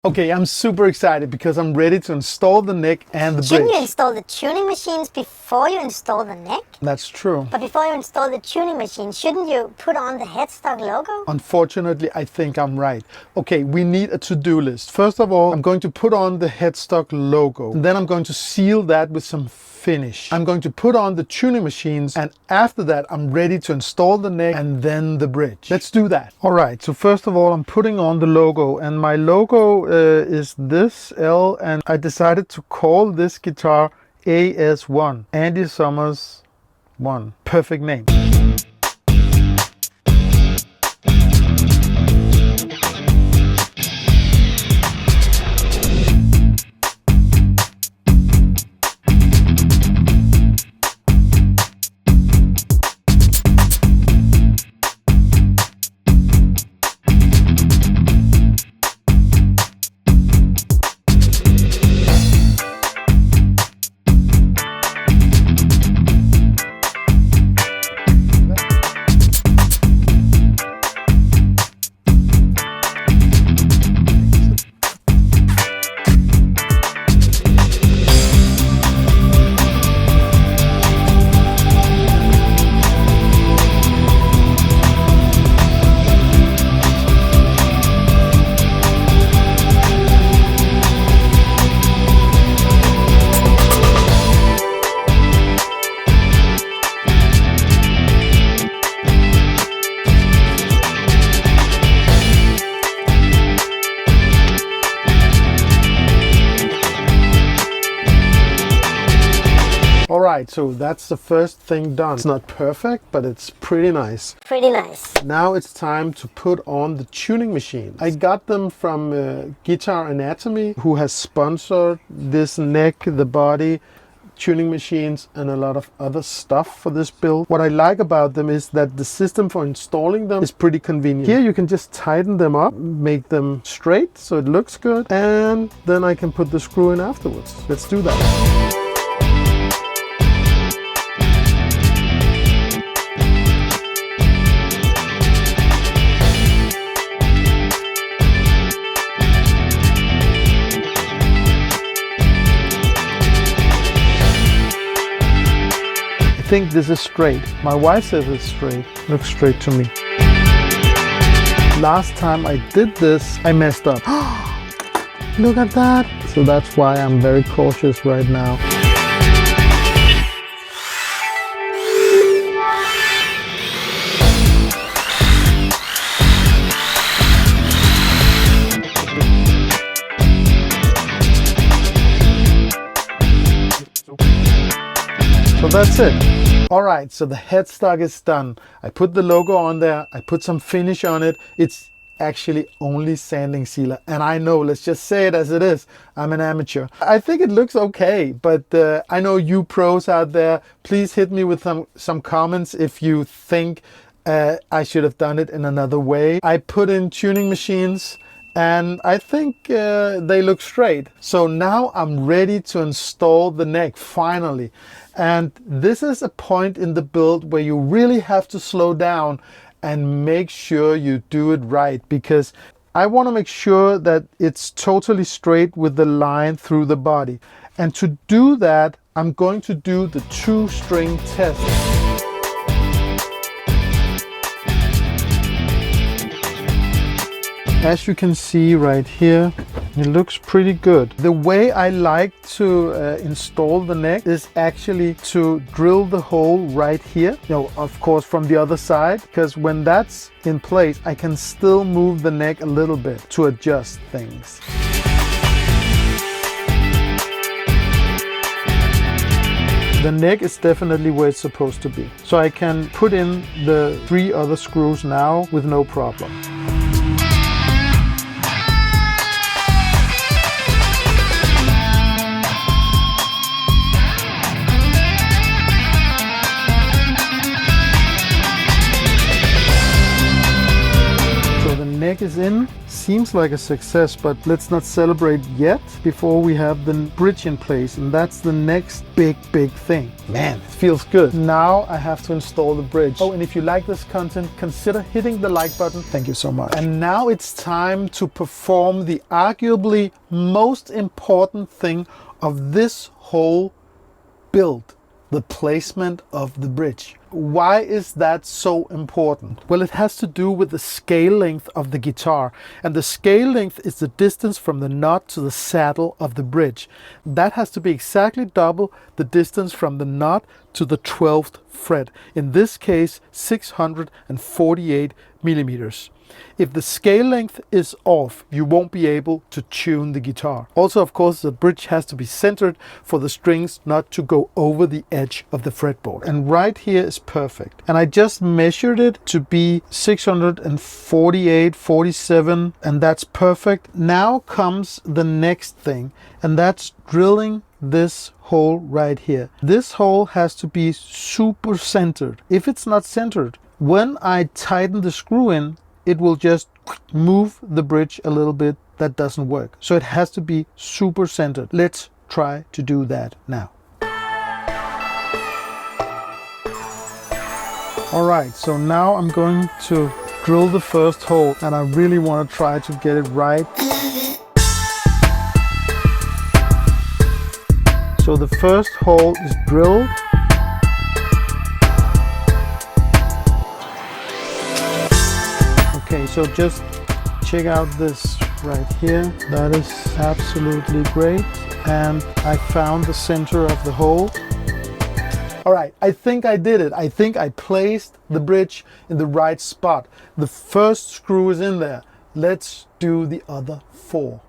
Okay, I'm super excited because I'm ready to install the neck and the bridge. Shouldn't you install the tuning machines before you install the neck? That's true. But before you install the tuning machine, shouldn't you put on the Headstock logo? Unfortunately, I think I'm right. Okay, we need a to-do list. First of all, I'm going to put on the Headstock logo. And then I'm going to seal that with some finish. I'm going to put on the tuning machines, and after that I'm ready to install the neck and then the bridge. Let's do that. All right, so first of all I'm putting on the logo, and my logo is this L, and I decided to call this guitar AS1, Andy Summers 1. Perfect name. Alright, so that's the first thing done. It's not perfect, but it's pretty nice. Pretty nice. Now it's time to put on the tuning machine. I got them from Guitar Anatomy, who has sponsored this neck, the body, tuning machines, and a lot of other stuff for this build. What I like about them is that the system for installing them is pretty convenient. Here you can just tighten them up, make them straight so it looks good, and then I can put the screw in afterwards. Let's do that. I think this is straight. My wife says it's straight. Looks straight to me. Last time I did this, I messed up. Look at that. So that's why I'm very cautious right now. So that's it. Alright, so the headstock is done. I put the logo on there, I put some finish on it. It's actually only sanding sealer, and I know, let's just say it as it is, I'm an amateur. I think it looks okay, but I know you pros out there, please hit me with some comments if you think I should have done it in another way. I put in tuning machines, and I think they look straight. So now I'm ready to install the neck, finally. And this is a point in the build where you really have to slow down and make sure you do it right, because I want to make sure that it's totally straight with the line through the body. And to do that, I'm going to do the 2-string test. As you can see right here, it looks pretty good. The way I like to install the neck is actually to drill the hole right here. You know, of course from the other side, because when that's in place, I can still move the neck a little bit to adjust things. The neck is definitely where it's supposed to be. So I can put in the 3 other screws now with no problem. Neck is in, seems like a success, but let's not celebrate yet before we have the bridge in place. And that's the next big thing. Man, it feels good. Now I have to install the bridge. Oh, and if you like this content, consider hitting the like button. Thank you so much. And now it's time to perform the arguably most important thing of this whole build, the placement of the bridge. Why is that so important? Well, it has to do with the scale length of the guitar. And the scale length is the distance from the nut to the saddle of the bridge. That has to be exactly double the distance from the nut to the 12th fret. In this case, 648 millimeters. If the scale length is off, you won't be able to tune the guitar. Also, of course, the bridge has to be centered for the strings not to go over the edge of the fretboard. And right here is perfect. And I just measured it to be 648, 47, and that's perfect. Now comes the next thing, and that's drilling this hole right here. This hole has to be super centered. If it's not centered, when I tighten the screw in, it will just move the bridge a little bit. That doesn't work. So it has to be super centered. Let's try to do that now. All right, so now I'm going to drill the first hole, and I really want to try to get it right. So the first hole is drilled. Okay, so just check out this right here. That is absolutely great. And I found the center of the hole. All right, I think I did it. I think I placed the bridge in the right spot. The first screw is in there. Let's do the other 4.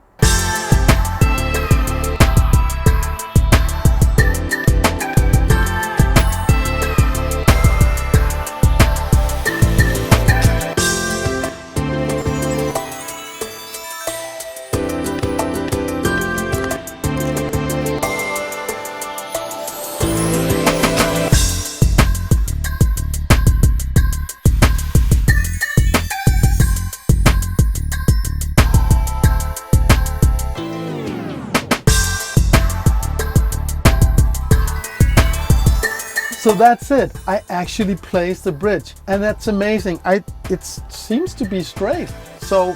So that's it. I actually placed the bridge, and that's amazing. It seems to be straight. So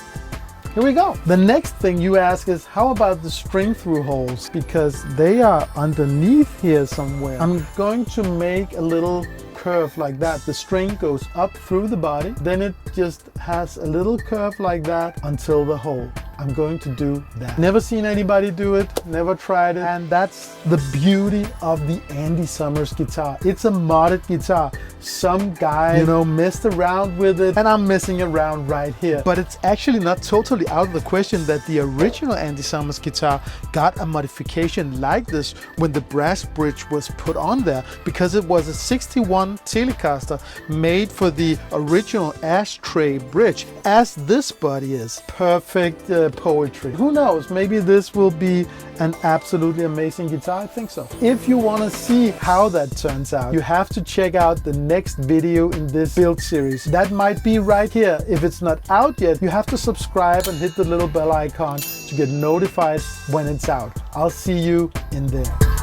here we go. The next thing you ask is, how about the string through holes? Because they are underneath here somewhere. I'm going to make a little curve like that. The string goes up through the body, then it just has a little curve like that until the hole. I'm going to do that. Never seen anybody do it, never tried it, and that's the beauty of the Andy Summers guitar. It's a modded guitar. Some guy, messed around with it, and I'm messing around right here. But it's actually not totally out of the question that the original Andy Summers guitar got a modification like this when the brass bridge was put on there, because it was a 61 Telecaster made for the original ashtray bridge, as this body is. Perfect poetry. Who knows, maybe this will be an absolutely amazing guitar. I think so. If you want to see how that turns out, you have to check out the next video in this build series. That might be right here. If it's not out yet, you have to subscribe and hit the little bell icon to get notified when it's out. I'll see you in there.